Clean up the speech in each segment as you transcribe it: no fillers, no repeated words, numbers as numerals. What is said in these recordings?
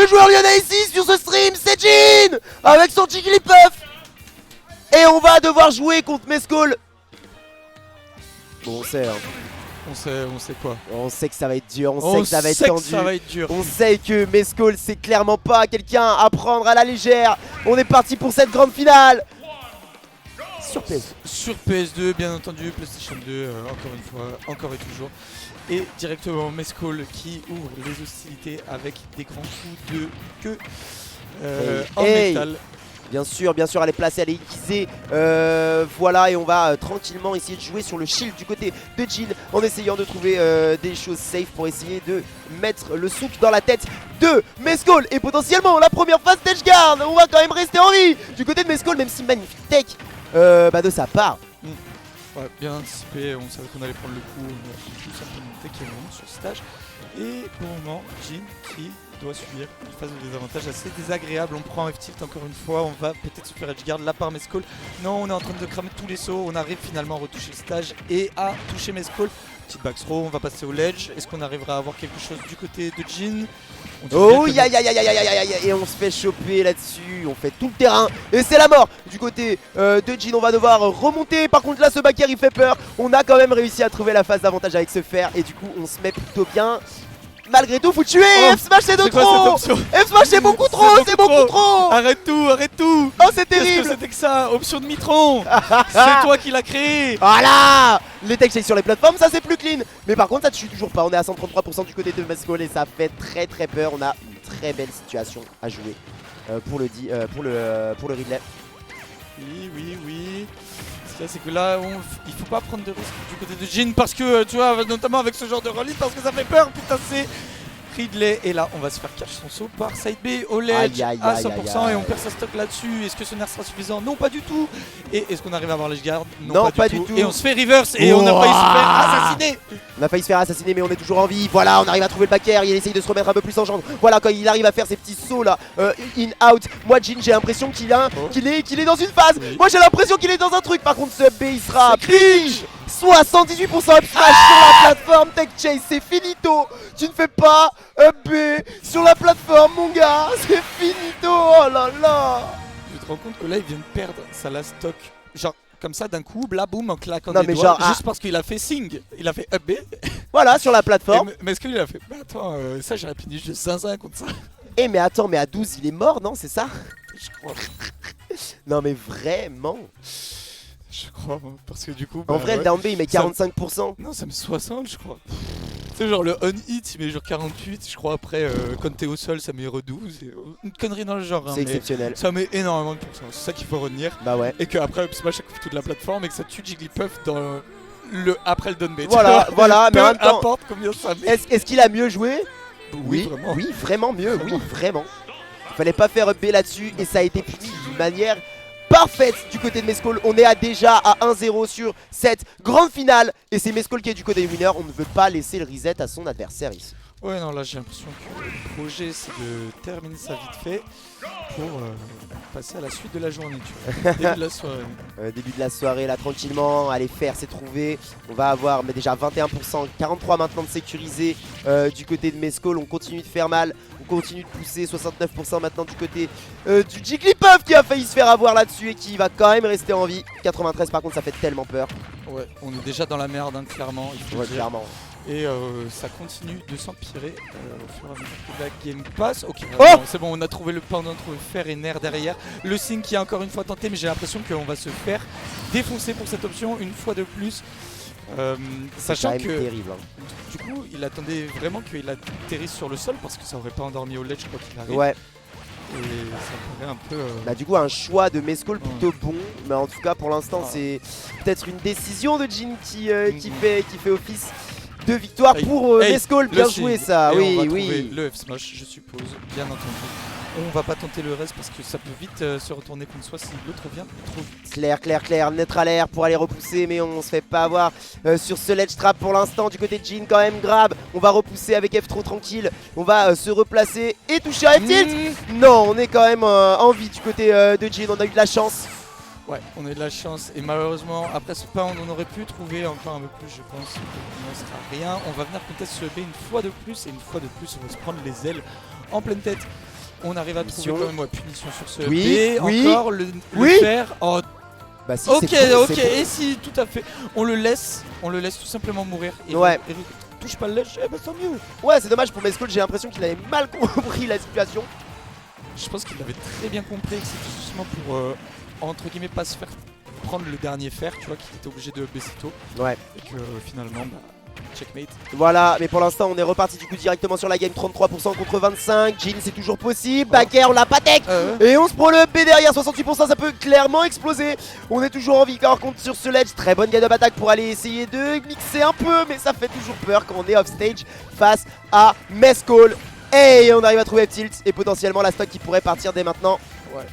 le joueur lyonnais ici sur ce stream, c'est Jin avec son Jigglypuff. Et on va devoir jouer contre Mescall. Bon, on sait, hein. On sait quoi? On sait que ça va être dur, on sait que ça va être tendu. Ça va être dur. On sait que Mescall c'est clairement pas quelqu'un à prendre à la légère. On est parti pour cette grande finale. Sur PS2. Sur PS2, bien entendu, PlayStation 2, encore une fois, encore et toujours. Et directement Mescall qui ouvre les hostilités avec des grands coups de queue en métal. Bien sûr, elle est placée, elle est aiguisée. Voilà, et on va tranquillement essayer de jouer sur le shield du côté de Jin en essayant de trouver des choses safe pour essayer de mettre le souk dans la tête de Mescall. Et potentiellement la première phase d'Edgeguard. On va quand même rester en vie du côté de Mescall, même si magnifique tech de sa part. Ouais, bien anticipé, on savait qu'on allait prendre le coup, on a tout simplement teché sur ce stage. Et pour le moment, Jin qui doit subir une phase de désavantage assez désagréable. On prend un F-tilt encore une fois, on va peut-être se faire edgeguard là par Mescall. Non, on est en train de cramer tous les sauts, on arrive finalement à retoucher le stage et à toucher Mescall. Petite back throw, on va passer au ledge. Est-ce qu'on arrivera à avoir quelque chose du côté de Jin? Oh ya ya ya ya ya ya ya ya. Et on se fait choper là-dessus, on fait tout le terrain et c'est la mort du côté de Jin. On va devoir remonter, par contre là ce backer il fait peur. On a quand même réussi à trouver la phase d'avantage avec ce fer et du coup on se met plutôt bien. Malgré tout, faut tuer. F-Smash c'est de trop. F-Smash c'est beaucoup trop, c'est beaucoup trop. Arrête tout. Oh c'est terrible. Qu'est-ce que c'était que ça? Option de Mitron. C'est toi qui l'as créé. Voilà. Les tech shakes sur les plateformes, ça c'est plus clean. Mais par contre ça tue toujours pas, on est à 133% du côté de Mescall et ça fait très peur. On a une très belle situation à jouer pour le Ridley. Oui. Ce qu'il y a, c'est que là, il faut pas prendre de risques du côté de Jin parce que, tu vois, notamment avec ce genre de release, parce que ça fait peur, putain, c'est Ridley. Et là, on va se faire catch son saut par side B au ledge à 100% et on perd sa stock là-dessus. Est-ce que ce nerf sera suffisant? Non, pas du tout. Et est-ce qu'on arrive à avoir l'edgeguard? Non, pas du tout. Et on se fait reverse et on a failli se faire assassiner. On a failli se faire assassiner mais on est toujours en vie. Voilà, on arrive à trouver le backer, il essaye de se remettre un peu plus en jambe. Voilà, quand il arrive à faire ces petits sauts là, in, out. Moi Jin j'ai l'impression qu'il est dans une phase. Oui. Moi j'ai l'impression qu'il est dans un truc. Par contre ce B il sera cringe. 78% up smash sur la plateforme. Tech chase c'est finito. Tu ne fais pas up B sur la plateforme mon gars. C'est finito, oh là là. Tu te rends compte que là il vient de perdre sa last stock. Genre comme ça d'un coup, bla boum, en claquant non, des mais doigts, genre, juste parce qu'il a fait sing, il a fait up B. Voilà, sur la plateforme. Mais est-ce qu'il a fait, bah attends, ça j'aurais pu dire juste zinzin contre ça. Eh mais attends, mais à 12 il est mort, non, c'est ça? Je crois. Non mais vraiment. Je crois, parce que du coup... en vrai, le down B il met 45%. Non, ça met 60 je crois. C'est genre le on-hit il met genre 48, je crois après quand t'es au sol ça met 12. Une connerie dans le genre. C'est exceptionnel. Ça met énormément de pourcents, c'est ça qu'il faut retenir. Bah ouais. Et qu'après up smash à toute la plateforme et que ça tue Jigglypuff dans après le down B. Voilà, mais en même temps, importe combien ça met. Est-ce qu'il a mieux joué? Oui, vraiment. Oui, vraiment mieux, oui, vraiment. Fallait pas faire up B là-dessus et ça a été puni d'une manière parfaite du côté de Mescall. On est déjà à 1-0 sur cette grande finale. Et c'est Mescall qui est du côté des winners. On ne veut pas laisser le reset à son adversaire ici. Ouais, non, là j'ai l'impression que le projet c'est de terminer ça vite fait pour passer à la suite de la journée, tu vois. Début de la soirée. Début de la soirée, là tranquillement. Allez, faire, c'est trouvé. On va avoir mais déjà 21%, 43 maintenant de sécurisé du côté de Mescall. On continue de faire mal. On continue de pousser, 69% maintenant du côté du Jigglypuff qui a failli se faire avoir là-dessus et qui va quand même rester en vie. 93 par contre, ça fait tellement peur. Ouais, on est déjà dans la merde, hein, clairement. Il faut ouais, clairement. Et ça continue de s'empirer au fur et à mesure que la game passe. Ok, c'est bon, on a trouvé le pendant entre fer et nerf derrière. Le Sing qui a encore une fois tenté, mais j'ai l'impression qu'on va se faire défoncer pour cette option une fois de plus. Sachant que terrible, hein. Du coup, il attendait vraiment qu'il atterrisse sur le sol parce que ça aurait pas endormi au ledge quoi qu'il arrive. Ouais. Et ça paraît un peu... Bah du coup un choix de Mescall plutôt bon. Mais en tout cas pour l'instant c'est peut-être une décision de Jin qui fait office de victoire pour Mescall. Bien joué ça, et oui, on va oui. trouver le F-Smash je suppose, bien entendu. On va pas tenter le reste parce que ça peut vite se retourner contre soi si l'autre vient trop vite. Claire, neutralaire pour aller repousser, mais on se fait pas avoir sur ce ledge trap pour l'instant. Du côté de Jin quand même, grab. On va repousser avec F trop tranquille. On va se replacer et toucher un tilt. Non, on est quand même en vie du côté de Jin, on a eu de la chance. Ouais, on a eu de la chance et malheureusement après ce pas on aurait pu trouver encore un peu plus je pense. Il ne sera rien. On va venir contester ce B une fois de plus et une fois de plus on va se prendre les ailes en pleine tête. On arrive à trouver quand même punition sur ce Oui, B. oui, Encore le oui. fer. Oh, Bah si, ok, c'est bon, ok, c'est bon. et si, tout à fait. On le laisse tout simplement mourir. Et Ouais. Eric touche pas le lèche, eh ben tant mieux. Ouais, c'est dommage pour Mescol, j'ai l'impression qu'il avait mal compris la situation. Je pense qu'il avait très bien compris que c'était justement pour, entre guillemets, pas se faire prendre le dernier fer, tu vois, qu'il était obligé de baisser tôt. Ouais. Et que finalement, bah, checkmate. Voilà, mais pour l'instant on est reparti du coup directement sur la game, 33% contre 25. Jin c'est toujours possible, Baker on l'a pas tech. Et on se prend le B derrière, 68%, ça peut clairement exploser. On est toujours en vie par contre sur ce ledge, très bonne get-up attack pour aller essayer de mixer un peu. Mais ça fait toujours peur quand on est off stage face à Mescol. Et on arrive à trouver tilt et potentiellement la stock qui pourrait partir dès maintenant. Ouais,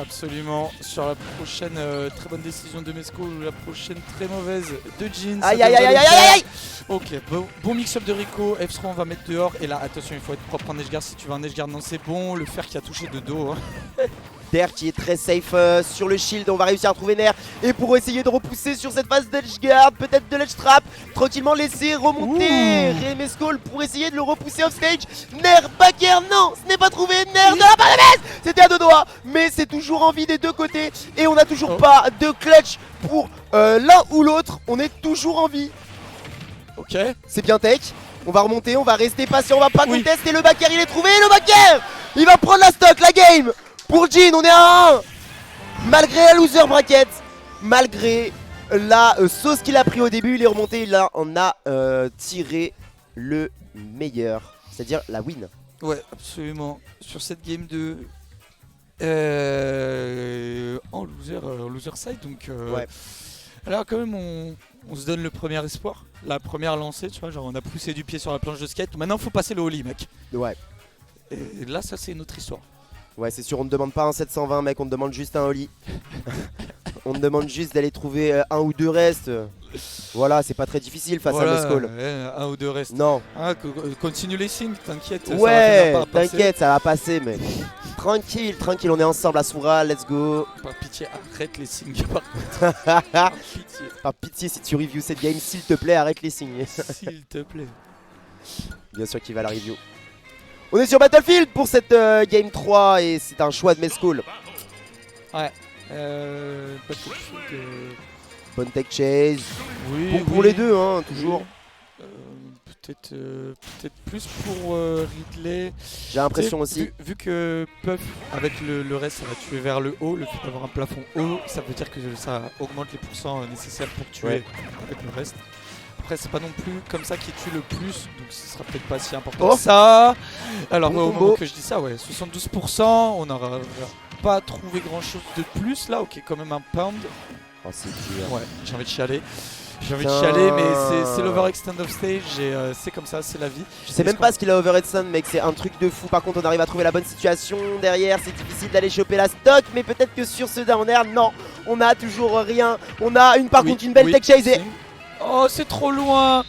absolument. Sur la prochaine très bonne décision de Mescol ou la prochaine très mauvaise de Jin. Aïe aïe aïe aïe aïe aïe. Ok, bon mix-up de Rico, F3 on va mettre dehors. Et là attention, il faut être propre en edgeguard. Si tu veux un edgeguard, non c'est bon. Le fer qui a touché de dos hein. Der qui est très safe sur le shield, on va réussir à trouver Nair. Et pour essayer de repousser sur cette phase d'edgeguard, peut-être de l'edge trap, tranquillement laisser remonter Mescol pour essayer de le repousser off stage. Nair, Baker, non, ce n'est pas trouvé. Nair de la part de Metz, c'était à deux doigts, mais c'est toujours en vie des deux côtés. Et on n'a toujours pas de clutch pour l'un ou l'autre, on est toujours en vie. Ok. C'est bien tech, on va remonter, on va rester patient, on va pas contester. Le Baker il est trouvé, le Baker il va prendre la stock, la game. Pour Jin, on est à 1. Malgré la loser bracket, malgré la sauce qu'il a pris au début, il est remonté, là on a tiré le meilleur, c'est-à-dire la win. Ouais, absolument. Sur cette game 2 en loser side, donc Ouais. alors quand même on se donne le premier espoir, la première lancée, tu vois, genre on a poussé du pied sur la planche de skate, maintenant faut passer le holly mec. Ouais. Et là ça c'est une autre histoire. Ouais, c'est sûr, on ne demande pas un 720 mec, on te demande juste un holly. On te demande juste d'aller trouver un ou deux restes. Voilà, c'est pas très difficile face à Mescol. Un ou deux restes. Non. Ah, continue les signes, t'inquiète. Ouais, t'inquiète, ça va passer mec. Tranquille, tranquille, on est ensemble à Soura, let's go. Par pitié, arrête les signes. Par pitié. Par pitié, si tu reviews cette game, s'il te plaît, arrête les signes. S'il te plaît. Bien sûr qu'il va la review. On est sur Battlefield pour cette game 3 et c'est un choix de Mescol. Ouais. Battlefield. Bonne tech chase. Oui. Bon pour les deux, hein, toujours. Peut-être plus pour Ridley. J'ai l'impression aussi. Vu que Puff, avec le reste, ça va tuer vers le haut. Le fait d'avoir un plafond haut, ça veut dire que ça augmente les pourcents nécessaires pour tuer avec le reste. Après, c'est pas non plus comme ça qu'il tue le plus, donc ce sera peut-être pas si important que ça. Alors, Bon au combo. moment que je dis ça, ouais, 72%, on n'aura pas trouvé grand chose de plus là. Ok, quand même un pound. Oh, c'est dur. Ouais, j'ai envie de chialer. J'ai envie de chialer, mais c'est l'overextend of stage et c'est comme ça, c'est la vie. Je sais même pas ce qu'il a overheadstand, mec, c'est un truc de fou. Par contre, on arrive à trouver la bonne situation derrière. C'est difficile d'aller choper la stock, mais peut-être que sur ce down air, non, on a toujours rien. On a par contre une belle tech chase et... Oh, c'est trop loin.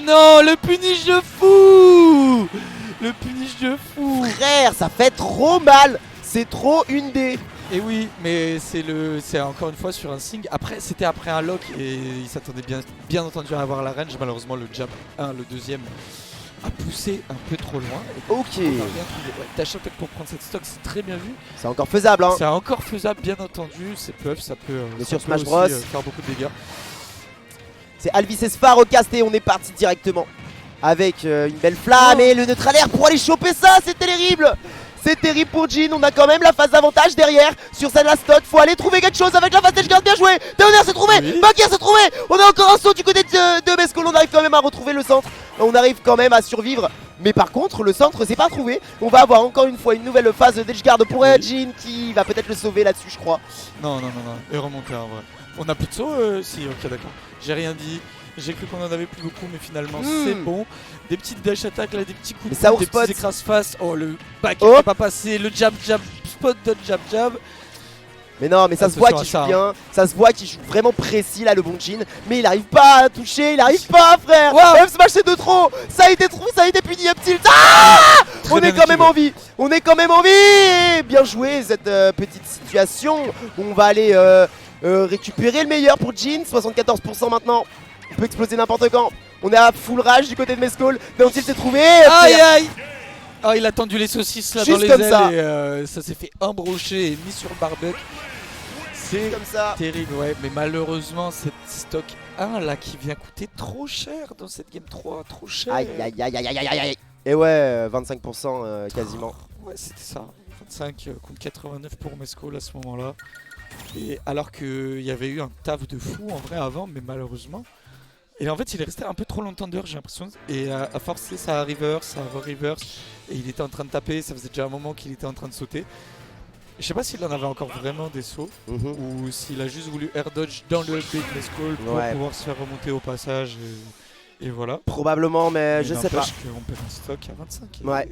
Non, le punish de fou. Le punish de fou. Frère, ça fait trop mal. C'est trop une D. Et oui, mais c'est encore une fois sur un sing. Après, c'était après un lock et il s'attendait bien entendu à avoir la range. Malheureusement, le jab 1, le deuxième, a poussé un peu trop loin. Ok. On a rien trouvé. Ouais, Dash attack pour prendre cette stock, c'est très bien vu. C'est encore faisable, hein. C'est encore faisable, bien entendu. C'est Puff, ça peut, Mais ça sur peut Smash aussi, Bros. Faire beaucoup de dégâts. C'est Alvis Esfar au cast et on est parti directement avec une belle flamme et le neutral air pour aller choper ça. C'est terrible. C'est terrible pour Jin, on a quand même la phase d'avantage derrière sur sa last stock. Faut aller trouver quelque chose avec la phase d'edgeguard, bien joué. Downer s'est trouvé, Baker s'est trouvé. On a encore un saut du côté de Mescol, on arrive quand même à retrouver le centre. On arrive quand même à survivre. Mais par contre le centre c'est pas trouvé. On va avoir encore une fois une nouvelle phase d'edgeguard pour Jin qui va peut-être le sauver là-dessus je crois. Non, et remonter en vrai. On a plus de saut si, ok d'accord. J'ai rien dit. J'ai cru qu'on en avait plus beaucoup, mais finalement c'est bon. Des petites dash attack là, des petits coups de ça des spot. petits écrases face. Oh le back n'est pas passé, le jab, spot de jab. Mais non, mais ça se voit qu'il joue bien, ça se voit qu'il joue vraiment précis là le bon Jin. Mais il arrive pas à toucher, il arrive pas frère. F smash c'est de trop. Ça a été puni up tilt. On est quand même en vie. On est quand même en vie. Bien joué cette petite situation. On va aller récupérer le meilleur pour Jin, 74% maintenant. On peut exploser n'importe quand. On est à full rage du côté de Mescol. Down tilt s'est trouvé. Aïe aïe. Ah, il a tendu les saucisses là Juste dans les comme ailes ça. et ça s'est fait embrocher et mis sur le barbecue. C'est Comme ça. terrible, ouais, mais malheureusement, cette stock 1 là qui vient coûter trop cher dans cette game 3, trop cher. Aïe aïe aïe aïe aïe aïe aïe. Et ouais, 25% quasiment. Ouais, c'était ça. 25 contre 89 pour Mescol à ce moment-là. Et alors qu'il y avait eu un taf de fou en vrai avant, mais malheureusement. Et en fait, il est resté un peu trop longtemps dehors, j'ai l'impression. Et à forcer, ça reverse, ça reverse. Et il était en train de taper, ça faisait déjà un moment qu'il était en train de sauter. Je sais pas s'il en avait encore vraiment des sauts ou s'il a juste voulu air dodge dans le LP de Mescol pour pouvoir se faire remonter au passage. Et voilà. Probablement, mais je sais pas. Qu'on perd un stock à 25. Ouais.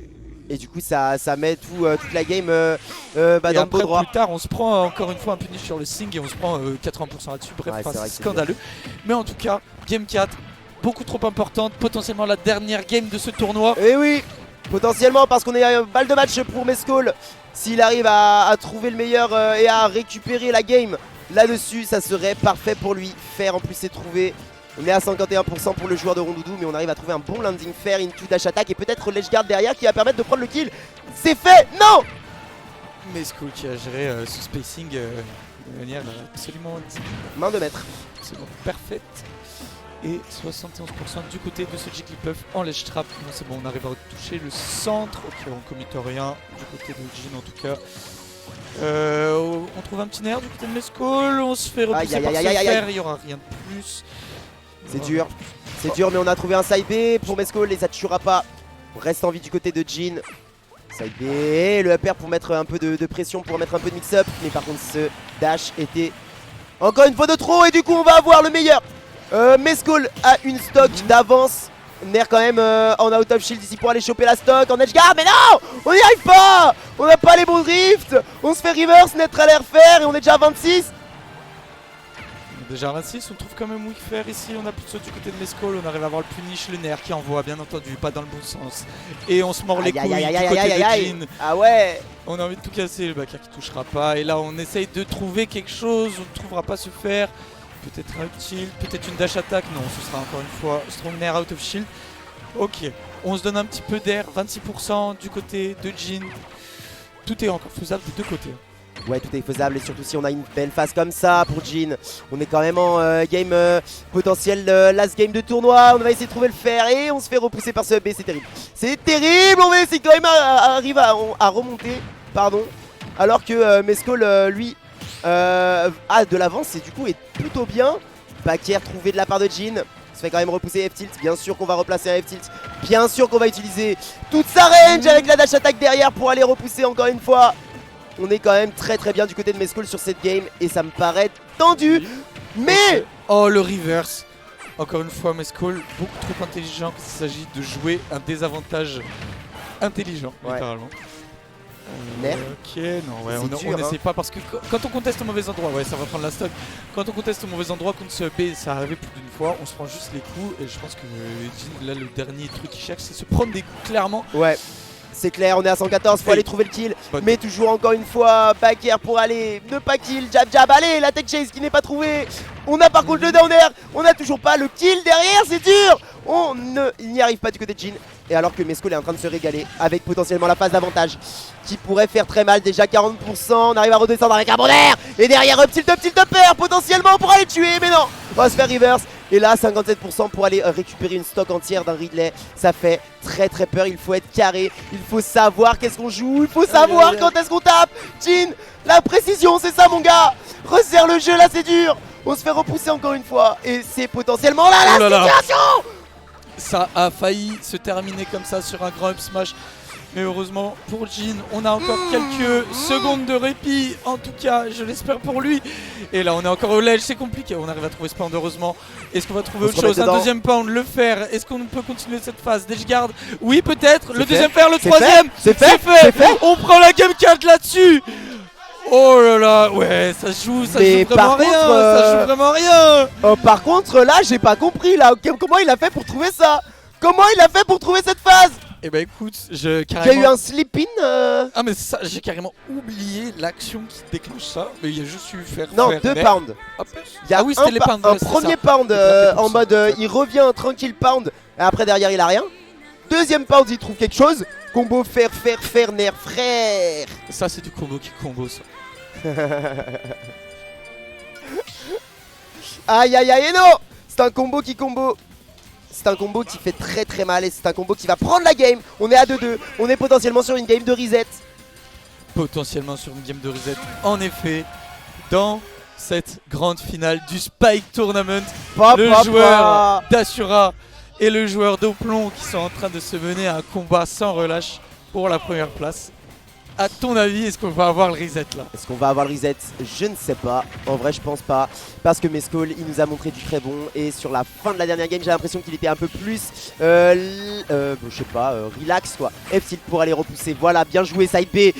Et du coup, ça met toute la game dans et le beau après, droit. plus tard, on se prend encore une fois un punish sur le Sing et on se prend 80% là-dessus. Bref, Ouais, c'est vrai que scandaleux. Mais en tout cas, game 4, beaucoup trop importante. Potentiellement la dernière game de ce tournoi. Et oui, potentiellement, parce qu'on est à balle de match pour Mescol. S'il arrive à trouver le meilleur et à récupérer la game là-dessus, ça serait parfait pour lui. Faire en plus c'est trouvé. On est à 51% pour le joueur de Rondoudou, mais on arrive à trouver un bon landing fair into dash attack et peut-être l'edge guard derrière qui va permettre de prendre le kill. C'est fait. Non. Mescol qui a géré ce spacing de manière absolument main de maître. Absolument parfaite. Et 71% du côté de ce Jigglypuff en ledge trap. Non, c'est bon, on arrive à toucher le centre. Ok, on commit rien du côté de Jin en tout cas. On trouve un petit nerf du côté de Mescol. On se fait repousser par ce fer. Il n'y aura rien de plus. C'est dur. C'est dur, mais on a trouvé un side B pour Mescol et ça ne tuera pas. On reste en vie du côté de Jin. Side B, le upper pour mettre un peu de pression, pour mettre un peu de mix-up. Mais par contre, ce dash était encore une fois de trop et du coup, on va avoir le meilleur. Mescol a une stock d'avance. Nair quand même en out of shield ici pour aller choper la stock en edge guard. Mais non, on n'y arrive pas. On n'a pas les bons drifts. On se fait reverse, net à l'air faire et on est déjà à 26. Déjà à 26, on trouve quand même weak fair ici. On a plus de saut du côté de Mescol. On arrive à avoir le punish, le Nair qui envoie bien entendu, pas dans le bon sens. Et on se mord les couilles du côté de Jin. Ah ouais. On a envie de tout casser, le backer qui touchera pas. Et là on essaye de trouver quelque chose. On ne trouvera pas se faire. Peut-être un up tilt, peut-être une dash attack. Non, ce sera encore une fois strong Nair out of shield. Ok, on se donne un petit peu d'air. 26% du côté de Jin. Tout est encore faisable des deux côtés. Ouais, tout est faisable et surtout si on a une belle phase comme ça pour Jin. On est quand même en game potentiel last game de tournoi. On va essayer de trouver le fer et on se fait repousser par ce B, c'est terrible. C'est terrible, on va essayer quand même arriver à remonter, pardon. Alors que Mescol, lui, a de l'avance et du coup est plutôt bien. Backer trouvé de la part de Jin. Se fait quand même repousser F-tilt, bien sûr qu'on va replacer un F-tilt. Bien sûr qu'on va utiliser toute sa range avec la dash attack derrière pour aller repousser encore une fois. On est quand même très bien du côté de Mescol sur cette game et ça me paraît tendu. Mais oh, le reverse. Encore une fois, Mescol, beaucoup trop intelligent quand il s'agit de jouer un désavantage intelligent, littéralement. Ok, non, ouais, on essaie pas parce que quand on conteste au mauvais endroit, ouais, ça va prendre la stock. Quand on conteste au mauvais endroit contre ce B, ça arrive plus d'une fois, on se prend juste les coups et je pense que là, le dernier truc qu'il cherche, c'est se prendre des coups, clairement. Ouais. C'est clair, on est à 114, faut aller trouver le kill. Mais toujours encore une fois, backer pour aller ne pas kill, jab jab, allez, la tech chase qui n'est pas trouvée. On a par contre le down air, on n'a toujours pas le kill derrière, c'est dur. Il n'y arrive pas du côté de Jin. Et alors que Mescol est en train de se régaler avec potentiellement la phase d'avantage qui pourrait faire très mal, déjà 40%. On arrive à redescendre avec un bon air. Et derrière, up tilt upper potentiellement pour aller tuer, mais non, on va se faire reverse. Et là 57% pour aller récupérer une stock entière d'un Ridley. Ça fait très peur, il faut être carré. Il faut savoir qu'est-ce qu'on joue, il faut savoir quand est-ce qu'on tape. Jin, la précision, c'est ça mon gars. Resserre le jeu, là c'est dur. On se fait repousser encore une fois. Et c'est potentiellement là la situation. Ça a failli se terminer comme ça sur un grand up smash. Mais heureusement pour Jin, on a encore quelques secondes de répit. En tout cas, je l'espère pour lui. Et là, on est encore au ledge, c'est compliqué. On arrive à trouver ce pound, heureusement. Est-ce qu'on va trouver autre chose? Un deuxième pound, le faire. Est-ce qu'on peut continuer cette phase? D'edge guard? Oui, peut-être. Le deuxième faire, le troisième. C'est fait. On prend la game 4 là-dessus. Oh là là, ouais, ça joue vraiment rien. Ça joue vraiment rien. Par contre, là, j'ai pas compris. Là, comment il a fait pour trouver ça? Comment il a fait pour trouver cette phase? Eh bah écoute, carrément... Il y a eu un slip-in Ah mais ça, j'ai carrément oublié l'action qui déclenche ça. Mais il y a juste eu faire... Non, deux pounds. Il y a un premier pound en mode il revient tranquille pound. Et après derrière il a rien. Deuxième pause, il trouve quelque chose. Combo fer, nerf, frère. Ça, c'est du combo qui combo, ça. Aïe aïe aïe et non. C'est un combo qui combo. C'est un combo qui fait très mal et c'est un combo qui va prendre la game. On est à 2-2, on est potentiellement sur une game de reset. Potentiellement sur une game de reset. En effet, dans cette grande finale du Spike Tournament, le joueur d'Asura et le joueur d'Oplon qui sont en train de se mener à un combat sans relâche pour la première place. A ton avis, est-ce qu'on va avoir le reset là? Est-ce qu'on va avoir le reset? Je ne sais pas. En vrai, je pense pas. Parce que Mescall, il nous a montré du très bon. Et sur la fin de la dernière game, j'ai l'impression qu'il était un peu plus. Je sais pas, relax quoi. F-tilt pour aller repousser. Voilà, bien joué, side B.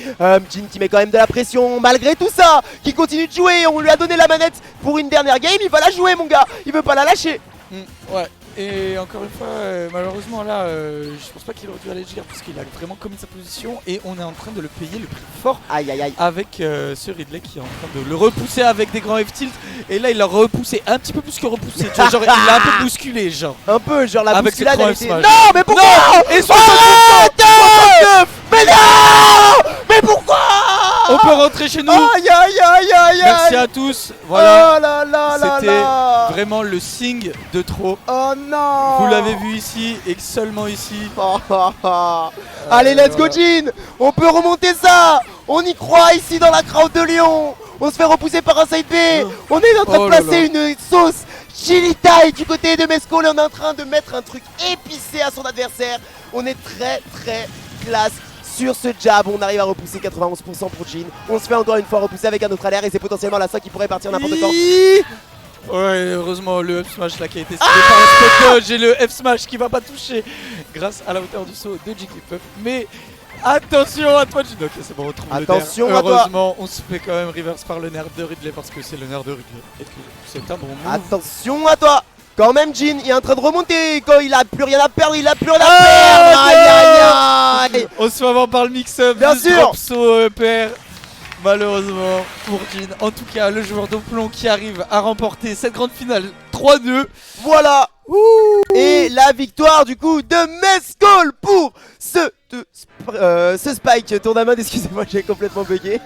Jin qui met quand même de la pression. Malgré tout ça, qui continue de jouer. On lui a donné la manette pour une dernière game. Il va la jouer, mon gars. Il veut pas la lâcher. Ouais. Et encore une fois, malheureusement là, je pense pas qu'il aurait dû aller dire parce qu'il a vraiment commis sa position et on est en train de le payer le prix fort. Aïe aïe aïe. Avec ce Ridley qui est en train de le repousser avec des grands F-tilt. Et là il l'a repoussé un petit peu plus que repoussé. Tu vois, genre il l'a un peu bousculé genre. Un peu, genre la avec bousculade elle était... Smash. Non mais pourquoi? Non. Et 69. Mais non. Mais pourquoi? On peut rentrer chez nous. Aïe aïe aïe aïe. Merci à tous. Voilà. Oh là là là c'était là. vraiment le signe de trop. Oh non. Vous l'avez vu ici et seulement ici. Allez, let's go Jin. On peut remonter ça. On y croit ici dans la crowd de Lyon. On se fait repousser par un side B. On est en train de placer une sauce chili Thai du côté de Mescall. Et on est en train de mettre un truc épicé à son adversaire. On est très classe. Sur ce jab, on arrive à repousser 91% pour Jin. On se fait encore une fois repousser avec un autre alert et c'est potentiellement la 5 qui pourrait partir n'importe quand. Ouais, heureusement le F smash là qui a été ciblé par le spot dodge et le F smash qui va pas toucher grâce à la hauteur du saut de Jigglypuff. Mais attention à toi Jin. Ok, c'est bon, on retrouve attention le nerf. à toi. Heureusement, on se fait quand même reverse par le nerf de Ridley parce que c'est le nerf de Ridley et que c'est un bon move. Attention à toi. Quand même Jin, il est en train de remonter. Quand il a plus rien à perdre, il a plus rien à perdre. Aïe aïe aïe. On se fait avoir par le mix-up. Bien sûr. Drop saut EPR. Malheureusement pour Jin. En tout cas, le joueur d'Oplon qui arrive à remporter cette grande finale 3-2. Voilà. Et la victoire du coup de Mescall pour ce Spike Tournament. Excusez-moi, j'ai complètement bugué.